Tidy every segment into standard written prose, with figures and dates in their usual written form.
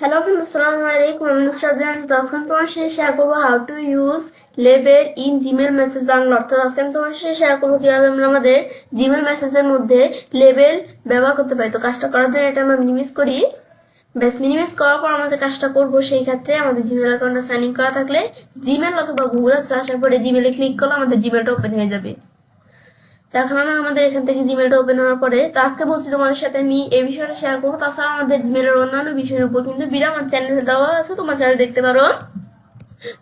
Hello friends, Assalamualaikum. I'm Nusrat Jahan. আজকে আমি তোমার সাথে শেয়ার করবো how to use label in Gmail message Bangla. অর্থাৎ আজকে আমি তোমার সাথে শেয়ার করবো কিভাবে আমরা আমাদের জিমেল মেসেজের মধ্যে লেবেল ব্যবহার করতে পারি। তো কাজটা করার জন্য এটা আমরা মিনিমাইজ করি। মিনিমাইজ করার পর আমরা যে কাজটা করবো সেই ক্ষেত্রে আমাদের জিমেল অ্যাকাউন্টে সাইন ইন করা থাকলে জিমেল অথবা গুগল অ্যাপস আসার পরে জিমেলে ক্লিক করলে আমাদের জিমেলটা ওপেন হয়ে যাবে। তো এখন আমরা আমাদের এখান থেকে জিমেলটা ওপেন হওয়ার পরে তো আজকে বলছি তোমাদের সাথে আমি এই বিষয়টা শেয়ার করবো। তাছাড়া আমাদের জিমেলের অন্যান্য বিষয়ের উপর কিন্তু বিরাট আমার চ্যানেল দেওয়া আছে, তোমার চ্যানেল দেখতে পারো।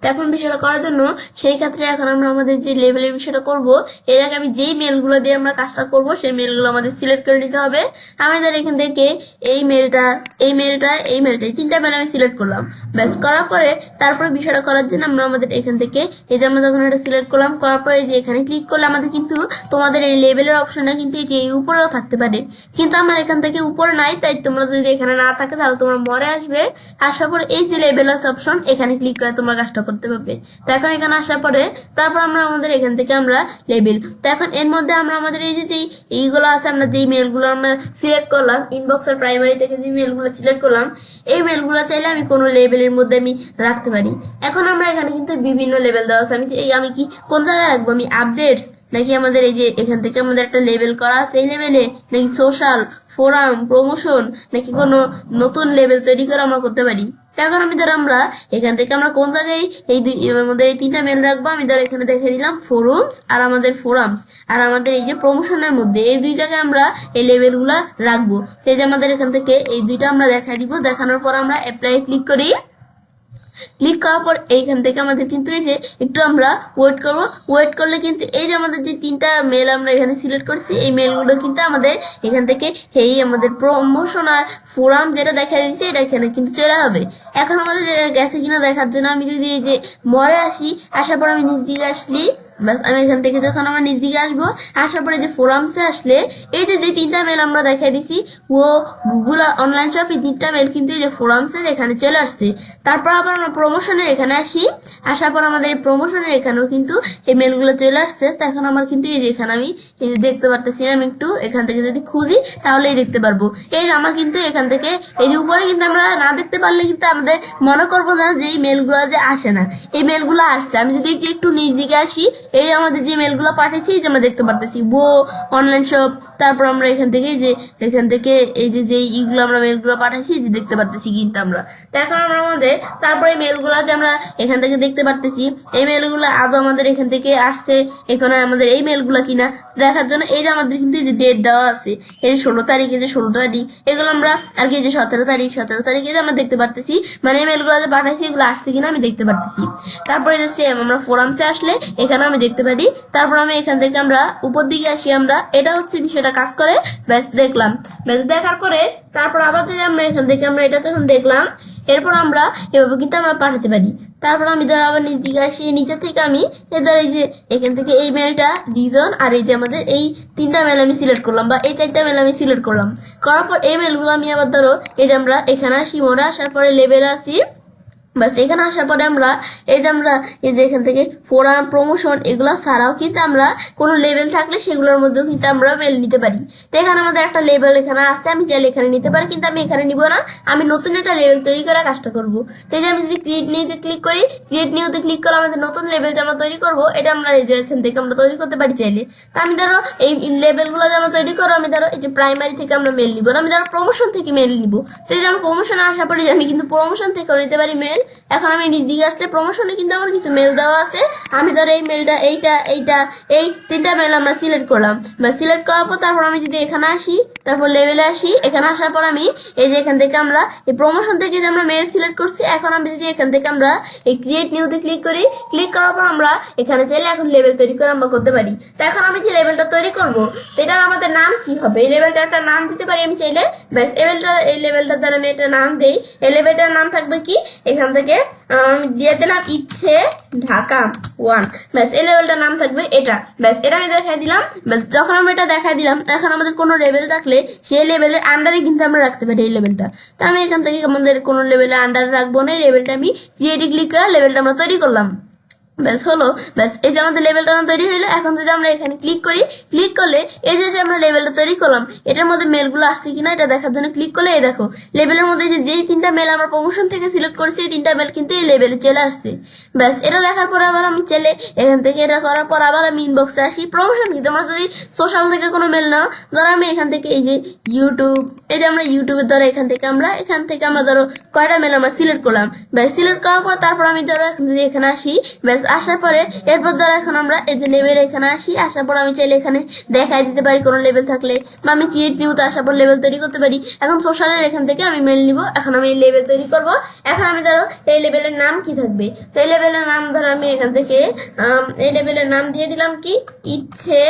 তো এখন বিষয়টা করার জন্য সেই ক্ষেত্রে এখন আমরা আমাদের যে লেভেলের বিষয়টা করব, এর আগে আমি যেই মেলগুলো দিয়ে আমরা কাজটা করব সেই মেলগুলো আমাদের সিলেক্ট করে নিতে হবে। আমাদের এখান থেকে এই মেলটা তিনটা মেল আমি সিলেক্ট করলাম। ব্যাস করার পরে তারপরে বিষয়টা করার জন্য আমরা আমাদের এখান থেকে এই যে আমরা যখন এটা সিলেক্ট করলাম, করার পরে যে এখানে ক্লিক করলে আমাদের কিন্তু তোমাদের এই লেভেলের অপশনটা কিন্তু এই যে উপরেও থাকতে পারে, কিন্তু আমার এখান থেকে উপরে নাই। তাই তোমরা যদি এখানে না থাকে তাহলে তোমরা মরে আসবে। আসার পরে এই যে লেভেল আছে অপশন, এখানে ক্লিক করে তোমরা কাজটা করতে পারবে। তো এখন এখানে আসার পরে তারপর আমরা আমাদের এখান থেকে আমরা লেবেল, তো এখন এর মধ্যে আমরা আমাদের এই যে এইগুলো আছে, আমরা যেই মেলগুলো আমরা সিলেক্ট করলাম ইনবক্সের প্রাইমারি থেকে যে মেলগুলো সিলেক্ট করলাম, এই মেলগুলো চাইলে আমি কোনো লেবেলের মধ্যে আমি রাখতে পারি। এখন আমরা এখানে কিন্তু বিভিন্ন লেভেল দেওয়া আছে। আমি কি কোন জায়গায় রাখবো, আমি আপডেটস নাকি আমাদের এই যে এখান থেকে আমাদের একটা লেভেল করা আছে এই লেভেলে, নাকি সোশ্যাল, ফোরাম, প্রমোশন, নাকি কোনো নতুন লেভেল তৈরি করে আমরা করতে পারি। এখন আমি ধর আমরা এখান থেকে আমরা কোন জায়গায় আমাদের এই তিনটা মেল রাখবো, আমি ধর এখানে দেখে দিলাম ফোরামস আর আমাদের ফোরামস আর আমাদের এই যে প্রমোশনের মধ্যে এই দুই জায়গায় আমরা এই লেভেলগুলা রাখবো। এই যে আমাদের এখান থেকে এই দুইটা আমরা দেখাই দিব। দেখানোর পর আমরা অ্যাপ্লাই ক্লিক করি। ক্লিক করার পর এইখান থেকে আমাদের কিন্তু এই যে একটু আমরা ওয়েট করব। ওয়েট করলে কিন্তু এই যে আমাদের যে তিনটা মেল আমরা এখানে সিলেক্ট করছি এই মেলগুলো কিন্তু আমাদের এখান থেকে এই আমাদের প্রমোশন আর ফোরাম যেটা দেখা দিচ্ছে এটা এখানে কিন্তু চলে হবে। এখন আমাদের গেছে কিনা দেখার জন্য আমি যদি এই যে মরে আসি, আসার পর আমি নিচ দিকে আসলি, ব্যাস আমি এখান থেকে যখন আমার নিচ দিকে আসবো, আসার পরে যে ফোরামসে আসলে এই যে তিনটা মেল আমরা দেখাই দিছি ও গুগল আর অনলাইন শপ, এই তিনটা মেল কিন্তু এই যে ফোরামসের এখানে চলে আসছে। তারপর আবার আমরা প্রমোশনের এখানে আসি, আসার পর আমাদের এই প্রমোশনের এখানেও কিন্তু এই মেলগুলো চলে আসছে। তো এখন আমার কিন্তু এই যে এখানে আমি এই যে দেখতে পারতেছি, আমি একটু এখান থেকে যদি খুঁজি তাহলেই দেখতে পারবো। এই যে আমার কিন্তু এখান থেকে এই যে উপরে কিন্তু আমরা না দেখতে পারলে কিন্তু আমাদের মনে করবো না যে এই মেলগুলো যে আসে না, এই মেলগুলো আসছে। আমি যদি একটু নিচ দিকে আসি, এই আমাদের যে মেলগুলো পাঠিয়েছি এই যে আমরা দেখতে পারতেছি অনলাইন শপ। তারপর আমরা এখান থেকে এই যে এইগুলো আমরা মেলগুলো পাঠাইছি যে দেখতে পারতেছি কিন্তু আমরা। তো এখন আমরা আমাদের তারপরে মেলগুলো যে আমরা এখান থেকে দেখতে পারতেছি এই মেলগুলো আদৌ আমাদের এখান থেকে আসছে এখানে আমাদের এই মেলগুলো কিনা দেখার জন্য এই যে আমাদের কিন্তু এই যে ডেট দেওয়া আছে, এই যে 16 তারিখ, এই যে 16 তারিখ, এগুলো আমরা আর কি এই যে 17 তারিখ এই যে আমরা দেখতে পারতেছি, মানে এই মেলগুলো যে পাঠাইছি এগুলো আসছে কিনা আমি দেখতে পারতেছি। তারপরে যে সেম আমরা ফোরামসে আসলে এখানে আমি দেখতে পারি। তারপর আমি এখান থেকে আমরা উপর দিকে আসি, আমরা এটা হচ্ছে বিষয়টা কাজ করে। ব্যাস দেখলাম, ব্যাস দেখার পরে তারপর আবার যদি আমরা এখান থেকে আমরা এটা যখন দেখলাম, এরপর আমরা এভাবে কিন্তু আমরা পাঠাতে পারি। তারপর আমি ধর আবার নিচ দিকে আসি, নিচে থেকে আমি এদের এই যে এখান থেকে এই মেলটা ডিজন আর এই যে আমাদের এই তিনটা মেল আমি সিলেক্ট করলাম বা এই চারটা মেল আমি সিলেক্ট করলাম। করার পর এই মেলগুলো আমি আবার ধরো এই যে আমরা এখানে আসি, মোড়ে আসার পরে লেবেলে আসি। বাস এখানে আসার পরে আমরা এই যে এখান থেকে ফোরাম, প্রমোশন এগুলো ছাড়াও কিন্তু আমরা কোনো লেভেল থাকলে সেগুলোর মধ্যেও কিন্তু আমরা মেল নিতে পারি। তো এখানে আমাদের একটা লেভেল এখানে আছে, আমি চাইলে এখানে নিতে পারি, কিন্তু আমি এখানে নিব না, আমি নতুন একটা লেভেল তৈরি করার কাজটা করবো। তো এই যে আমি যদি ক্রিয়েট নিউতে ক্লিক করি, ক্রিয়েট নিউতে ক্লিক করে আমাদের নতুন লেভেল যে আমরা তৈরি করবো এটা আমরা এই যে এখান থেকে আমরা তৈরি করতে পারি চাইলে। তো আমি ধরো এই লেভেলগুলো যে আমরা তৈরি করবো, আমি ধরো এই যে প্রাইমারি থেকে আমরা মেল নিব না, আমি ধরো প্রমোশন থেকে মেল নিব। তো এই যে আমরা প্রমোশনে আসার পরে আমি কিন্তু প্রমোশন থেকেও নিতে পারি মেল। এখন আমি নিচ দিকে আসলে প্রমোশনে কিন্তু আমার কিছু মেল দেওয়া আছে, আমি ধরো এই মেলটা এই তিনটা মেল আমরা সিলেক্ট করলাম। বা সিলেক্ট করার পর তারপর আমি যদি এখানে আসি, তারপর লেভেলে আসি, এখানে আসার পর আমি এই যে এখান থেকে আমরা এই প্রমোশন থেকে যে আমরা মেল সিলেক্ট করছি, এখন আমি যদি এখান থেকে আমরা এই ক্রিয়েট নিউতে ক্লিক করি, ক্লিক করার পর আমরা এখানে চাইলে এখন লেভেল তৈরি করে আমরা করতে পারি। তো এখন আমি যে লেভেলটা তৈরি করবো তো এটার আমাদের নাম কি হবে, এই লেভেলটা একটা নাম দিতে পারি আমি চাইলে। ব্যাস এই লেভেলটার দ্বারা আমি একটা নাম দিই। এই লেভেলটার নাম থাকবে কি, এখান থেকে আমি দিয়ে দিলাম ইচ্ছে ঢাকা 1। ব্যাস এই লেভেলটার নাম থাকবে এটা। ব্যাস এটা আমি দেখাই দিলাম। ব্যাস যখন আমরা এটা দেখাই দিলাম এখন আমাদের কোনো লেভেল থাকলে সেই লেভেলের আন্ডারে কিন্তু আমরা রাখতে পারি এই লেভেলটা। তো আমি এখান থেকে আমাদের কোনো লেভেলের আন্ডারে রাখবো না, এই লেভেলটা আমি ক্রিয়েটে ক্লিক করে লেভেলটা আমরা তৈরি করলাম। ব্যাস হলো। ব্যাস এই যে আমাদের লেভেলটা তৈরি হলো। এখন যদি আমরা এখানে ক্লিক করি, ক্লিক করলে এই যে আমরা লেভেলটা তৈরি করলাম এটার মধ্যে মেলগুলো আসছে কিনা এটা দেখার জন্য ক্লিক করলে এই দেখো লেভেলের মধ্যে যেই 3টা মেল আমরা প্রমোশন থেকে সিলেক্ট করেছি এই 3টা মেল কিন্তু এই লেভেলে চলে আসছে। ব্যাস এটা দেখার পর আবার আমি চলে এখান থেকে এটা করার পর আবার আমি ইনবক্সে আসি। প্রমোশন কি তোমরা যদি সোশ্যাল থেকে কোনো মেল নাও, ধরো আমি এখান থেকে এই যে ইউটিউব, এই যে আমরা ইউটিউবের ধরো এখান থেকে আমরা ধরো কয়টা মেল আমরা সিলেক্ট করলাম। ব্যাস সিলেক্ট করার পর তারপর আমি ধরো এখন যদি এখানে আসি, ব্যাস আসার পরে এরপর ধরো এখন আমরা এই যে লেভেল এখানে আসি, আসার পর আমি চাইলে এখানে দেখাই দিতে পারি কোনো লেভেল থাকলে, বা আমি ক্রিয়েট নিউতে আসার পর লেভেল তৈরি করতে পারি। এখন সোশ্যালের এখান থেকে আমি মেল নিব, এখন আমি এই লেভেল তৈরি করব। এখন আমি ধরো এই লেভেলের নাম কি থাকবে, তো এই লেভেলের নাম ধরো আমি এখান থেকে এই লেভেলের নাম দিয়ে দিলাম কি ইচ্ছে,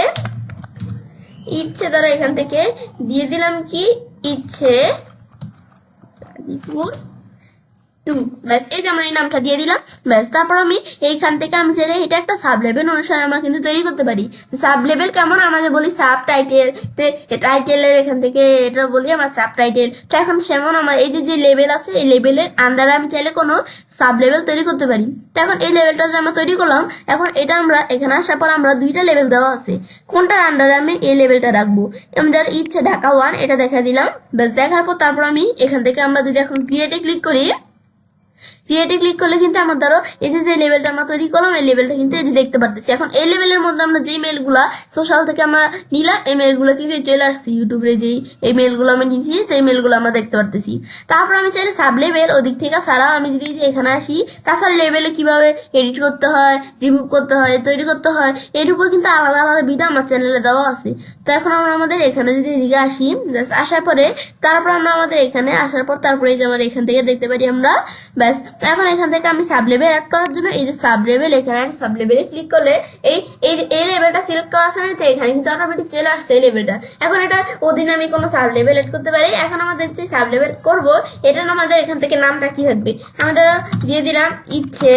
ইচ্ছে ধরো এখান থেকে দিয়ে দিলাম কি ইচ্ছে 2। ব্যাস এই যে আমরা এই নামটা দিয়ে দিলাম। ব্যাস তারপর আমি এইখান থেকে আমি চাইলে এটা একটা সাব লেভেল অনুসারে আমরা কিন্তু তৈরি করতে পারি। সাব লেভেল কেমন, আমরা যে বলি সাব টাইটেল, টাইটেলের এখান থেকে এটা বলি আমরা সাব টাইটেল। তো এখন সেমন আমার এই যে লেভেল আছে এই লেভেলের আন্ডারে আমি চাইলে কোনো সাব লেভেল তৈরি করতে পারি। তো এখন এই লেভেলটা যে আমরা তৈরি করলাম, এখন এটা আমরা এখানে আসার পর আমরা 2টা লেভেল দেওয়া আছে, কোনটার আন্ডারে আমি এই লেভেলটা রাখবো। আমাদের ইচ্ছে ঢাকা 1 এটা দেখা দিলাম। ব্যাস দেখার পর তারপর আমি এখান থেকে আমরা যদি এখন ক্রিয়েটে ক্লিক করি, ক্রিয়েটে ক্লিক করলে কিন্তু আমার ধরো এই যে লেভেলটা আমরা তৈরি করলাম এই লেভেলটা কিন্তু এই যে দেখতে পারতেছি। এখন এই লেভেলের মধ্যে আমরা যেই মেলগুলা সোশ্যাল থেকে আমরা নিলাম এই মেলগুলো কিন্তু চলে আসছে ইউটিউবে, যেই এই মেলগুলো আমি নিয়েছি তো এই মেলগুলো আমরা দেখতে পারতেছি। তারপর আমি চাইলে সাব লেভেল ওদিক থেকে ছাড়াও আমি যদি এখানে আসি, তাছাড়া লেভেলে কিভাবে এডিট করতে হয়, রিমুভ করতে হয়, তৈরি করতে হয় এর উপর কিন্তু আলাদা আলাদা ভিডিও আমার চ্যানেলে দেওয়া আছে। তো এখন আমরা আমাদের এখানে যদি এদিকে আসি, আসার পরে তারপর আমরা আমাদের এখানে আসার পর তারপরে এই যে আমরা এখান থেকে দেখতে পারি আমরা। ব্যাস এখন এখান থেকে আমি সাব লেভেল অ্যাড করার জন্য এই যে সাব লেভেল এখানে সাব লেভেলে ক্লিক করলে এই লেভেলটা সিলেক্ট করা আছে না, তো এখানে কিন্তু অটোমেটিক চলে আসছে এই লেভেলটা। এখন এটা অধীনে আমি কোনো সাব লেভেল অ্যাড করতে পারি। এখন আমাদের যে সাব লেভেল করবো এটা আমাদের এখান থেকে নামটা কি থাকবে, আমাদের দিয়ে দিলাম ইচ্ছে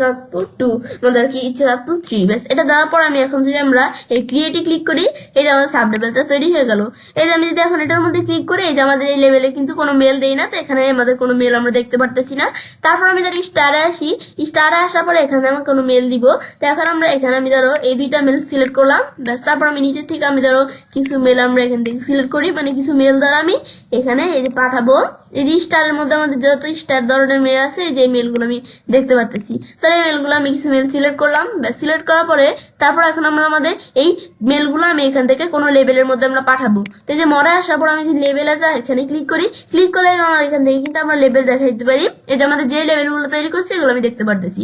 চাঁদপুর 2, আমাদের কি ইচ্ছে চাঁদপুর 3। ব্যাস এটা দেওয়ার পর আমি এখন যদি আমরা এই ক্রিয়েটে ক্লিক করি এই যে আমাদের সাব লেভেলটা তৈরি হয়ে গেল। এই যে আমি যদি এখন এটার মধ্যে ক্লিক করি এই যে আমাদের এই লেভেলে কিন্তু কোনো মেল দেই না, তো এখানে আমাদের কোনো মেল আমরা দেখতে পারতেছি না। তারপর আমি ধরো স্টারে আসি, স্টারে আসার পরে এখানে আমার কোনো মেল দিব। তো এখন আমরা এখানে আমি ধরো এই 2টা মেল সিলেক্ট করলাম। ব্যাস তারপর আমি নিচের থেকে আমি ধরো কিছু মেল আমরা এখান থেকে সিলেক্ট করি, মানে কিছু মেল ধরো আমি এখানে এই যে পাঠাবো। এই যে স্টারের মধ্যে আমাদের যত স্টার ধরনের মেল আছে এই যে মেলগুলো আমি দেখতে পাচ্ছি। তাহলে এই মেলগুলো আমি কিছু মেল সিলেক্ট করলাম। ব্যাস সিলেক্ট করার পরে তারপর এখন আমরা আমাদের এই মেলগুলো আমি এখান থেকে কোনো লেভেলের মধ্যে আমরা পাঠাবো। তো এই যে মরে আসার পর আমি যে লেভেল আছে এখানে ক্লিক করি, ক্লিক করলে আমার এখান থেকে কিন্তু আমরা লেভেল দেখাই দিতে পারি। এই যে আমাদের যে লেভেলগুলো তৈরি করছি এগুলো আমি দেখতে পারতেছি।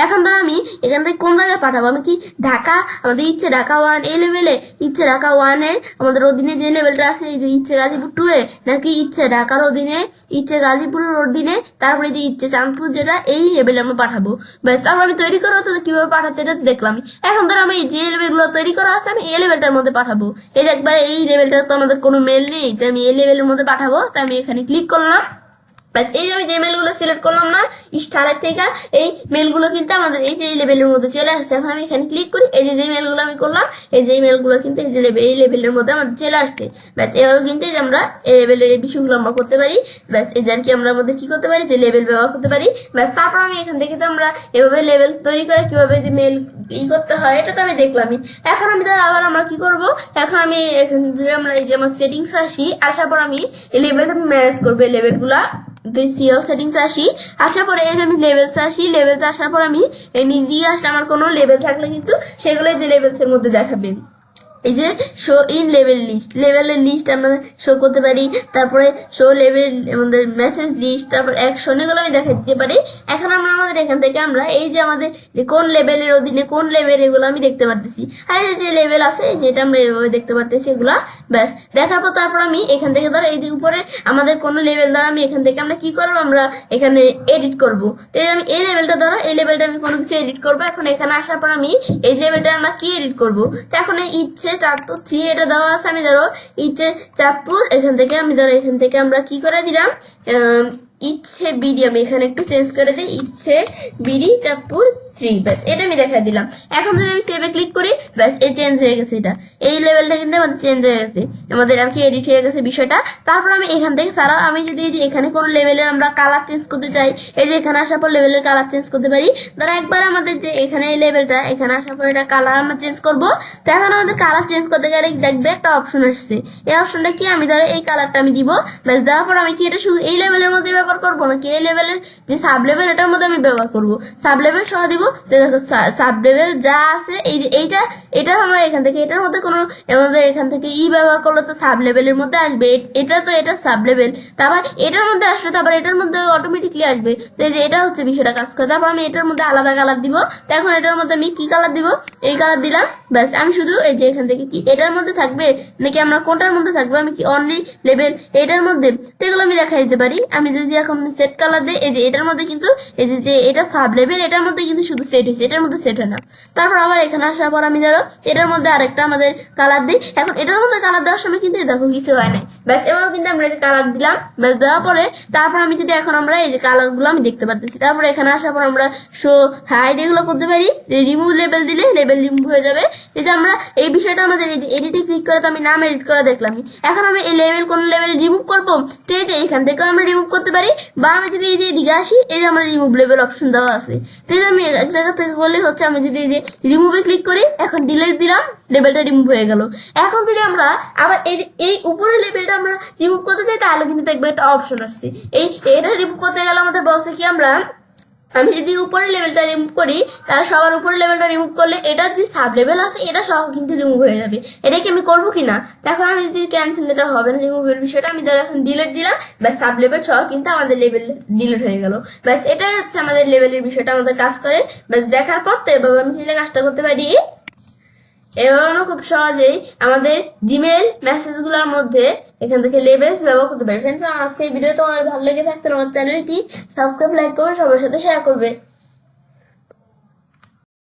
এখন ধর আমি এখান থেকে কোন জায়গায় পাঠাবো, আমি কি ঢাকা, আমাদের ইচ্ছে ঢাকা 1 এই লেভেলে, ইচ্ছে ঢাকা 1 এর আমাদের অধীনে যে লেভেলটা আছে এই যে ইচ্ছে গাজীপুর 2 এ, নাকি ইচ্ছে ঢাকার অধীনে ইচ্ছে গাজীপুরের অধীনে তারপরে যে ইচ্ছে চাঁদপুর যেটা এই লেভেলে আমরা পাঠাবো। ব্যাস তারপর আমি তৈরি করা হতো কিভাবে পাঠাতে এটা দেখলাম। এখন ধর আমি যে লেভেলগুলো তৈরি করা আছে আমি এই লেভেলটার মধ্যে পাঠাবো। এই যে একবার এই লেভেলটার তো আমাদের কোনো মেল নেই, তো আমি এই লেভেলের মধ্যে পাঠাবো। তো আমি এখানে ক্লিক করলাম। এই যে আমি যে মেলগুলো সিলেক্ট করলাম না স্টারের থেকে, এই মেলগুলো কিন্তু আমাদের এই যে লেভেলের মধ্যে চলে আসছে। এখন আমি এখানে ক্লিক করি, এই যে মেলগুলো আমি করলাম এই যে মেলগুলো কিন্তু এই লেভেলের মধ্যে আমাদের চলে আসছে। ব্যাস এভাবে কিন্তু যে আমরা এই লেভেলের এই বিষয়গুলো আমরা করতে পারি। ব্যাস এই যে আর কি আমরা আমাদের কি করতে পারি যে লেভেল ব্যবহার করতে পারি। ব্যাস তারপর আমি এখান থেকে তো আমরা এভাবে লেভেল তৈরি করে কিভাবে যে মেল করতে হয় এটা তো আমি দেখলামই। এখন আমি ধর আবার আমরা কি করব, এখন আমি এখানে যে আমরা এই যে আমার সেটিংস আসি, আসার পর আমি এই লেভেলটা ম্যানেজ করবো এই লেভেলগুলা সিএল সেটিংস আসি, আসার পরে এই যে আমি লেভেলস আসি, লেভেলস আসার পর আমি এই নিচ দিয়ে আসলে আমার কোনো লেভেল থাকলে কিন্তু সেগুলো যে লেভেলসের মধ্যে দেখাবে। এই যে শো ইন লেভেল লিস্ট, লেভেলের লিস্ট আমরা শো করতে পারি। তারপরে শো লেভেল আমাদের মেসেজ লিস্ট, তারপর অ্যাকশন এগুলো আমি দেখা দিতে পারি। এখন আমরা আমাদের এখান থেকে আমরা এই যে আমাদের কোন লেভেলের অধীনে কোন লেভেল এগুলো আমি দেখতে পারতেছি। আর এই যে লেভেল আছে যেটা আমরা এভাবে দেখতে পারতেছি এগুলা। ব্যাস দেখার পর তারপর আমি এখান থেকে ধরো এই যে উপরে আমাদের কোনো লেভেল দ্বারা আমি এখান থেকে আমরা কি করবো, আমরা এখানে এডিট করব। তো আমি এই লেভেলটা ধরো এই লেভেলটা আমি কোনো কিছু এডিট করবো। এখন এখানে আসার পর আমি এই লেভেলটা আমরা কি এডিট করবো, তো এখন ইচ্ছে চাঁদপুর 3 এটা দেওয়া আছে। আমি ধরো ইচ্ছে চাঁদপুর এখান থেকে আমি ধরো এখান থেকে আমরা কি করে দিলাম ইচ্ছে বিডি, আমি এখানে একটু চেঞ্জ করে দিই ইচ্ছে বিডি চাঁদপুর 3 ব্যাস এটা আমি দেখাই দিলাম। এখন যদি আমি সেভে ক্লিক করি ব্যাস এই চেঞ্জ হয়ে গেছে, এটা এই লেভেলটা কিন্তু আমাদের চেঞ্জ হয়ে গেছে, আমাদের আর কি এডিট হয়ে গেছে বিষয়টা। তারপর আমি এখান থেকে সারা আমি যদি এই যে এখানে কোনো লেভেলের আমরা কালার চেঞ্জ করতে চাই, এই যে এখানে আসার পর লেভেলের কালার চেঞ্জ করতে পারি। ধরো একবার আমাদের যে এখানে এই লেভেলটা এখানে আসার পর এটা কালার আমরা চেঞ্জ করব। তো এখন আমাদের কালার চেঞ্জ করতে গেলে দেখবে একটা অপশন আসছে, এই অপশনটা কি, আমি ধরো এই কালারটা আমি দিব, ব্যাস দেওয়ার পর আমি কি এটা শুধু এই লেভেলের মধ্যে ব্যবহার করবো নাকি এই লেভেলের যে সাব লেভেল এটার মধ্যে আমি ব্যবহার করবো, সাব লেভেল সহ দিব। তো দেখো সাব লেভেল যা আছে এই যে এটার আমরা এখান থেকে এটার মধ্যে কোনো আমাদের এখান থেকে ব্যবহার করলে তো সাব লেভেলের মধ্যে আসবে, এটা তো এটা সাব লেভেল, তারপর এটার মধ্যে আসলে তারপর এটার মধ্যে অটোমেটিকলি আসবে। তো এই যে এটা হচ্ছে বিষয়টা কাজ করে। তারপর আমি এটার মধ্যে আলাদা কালার দিব। তো এখন এটার মধ্যে আমি কি কালার দিব, এই কালার দিলাম, ব্যাস আমি শুধু এই যে এখান থেকে কি এটার মধ্যে থাকবে নাকি আমরা কোনটার মধ্যে থাকবে, আমি কি অনলি লেভেল এটার মধ্যে, তো এগুলো আমি দেখাই দিতে পারি। আমি যদি এখন সেট কালার দিই, এই যে এটার মধ্যে কিন্তু এই যে এটা সাব লেভেল এটার মধ্যে কিন্তু শুধু সেট হয়েছে, এটার মধ্যে সেট হয় না। তারপর আবার এখানে আসার পর আমি ধরো এটার মধ্যে আরেকটা আমাদের কালার দিই। এখন এটার মধ্যে কালার দেওয়ার সময় কিন্তু দেখো কিছু হয় নাই, ব্যাস এবার কিন্তু আমরা এই যে কালার দিলাম, ব্যাস দেওয়ার পরে তারপর আমি যদি এখন আমরা এই যে কালারগুলো আমি দেখতে পারতেছি। তারপরে এখানে আসার পর আমরা শো হাইড এগুলো করতে পারি, রিমুভ লেভেল দিলে লেভেল রিমুভ হয়ে যাবে। এই যে আমরা এই বিষয়টা আমাদের এই যে এডিটে ক্লিক করে তো আমি নাম এডিট করা দেখলাম। এখন আমি এই লেভেল কোন লেভেল রিমুভ করবো, তো এই যে এখান থেকেও আমরা রিমুভ করতে পারি, বা আমি যদি এই যে এদিকে আসি এই যে আমার রিমুভ লেভেল অপশন দেওয়া আছে। তো এই যে আমি এক জায়গা থেকে করলে হচ্ছে আমি যদি এই যে রিমুভে ক্লিক করি এখন ডিলিট দিলাম, লেভেলটা রিমুভ হয়ে গেল। এখন যদি আমরা আবার এই যে এই উপরের লেভেলটা আমরা রিমুভ করতে চাই তাহলে কিন্তু দেখবে একটা অপশন আসছে, এটা রিমুভ করতে গেলে আমাদের বলছে কি আমি যদি উপরের লেভেলটা রিমুভ করি তাহলে সবার উপরের লেভেলটা রিমুভ করলে এটার যে সাব লেভেল আছে এটা সহ কিন্তু রিমুভ হয়ে যাবে। এটা কি আমি করবো কিনা, এখন আমি যদি ক্যান্সেল, এটা হবে না রিমুভের বিষয়টা, আমি ধরো এখন ডিলিট দিলাম, ব্যাস সাব লেভেল সহ কিন্তু আমাদের লেভেল ডিলিট হয়ে গেল। ব্যাস এটাই হচ্ছে আমাদের লেভেলের বিষয়টা আমাদের কাজ করে। ব্যাস দেখার পর তো এভাবে আমি চাইলে কাজটা করতে পারি। এভাবে আমরা খুব সহজেই আমাদের জিমেল মেসেজগুলোর মধ্যে এখান থেকে লেবেলস ব্যবহার করতে পারি। ফ্রেন্ডস, আজকে এই ভিডিও তোমাদের ভালো লেগে থাকতে আমার চ্যানেলটি সাবস্ক্রাইব, লাইক করে সবার সাথে শেয়ার করবে।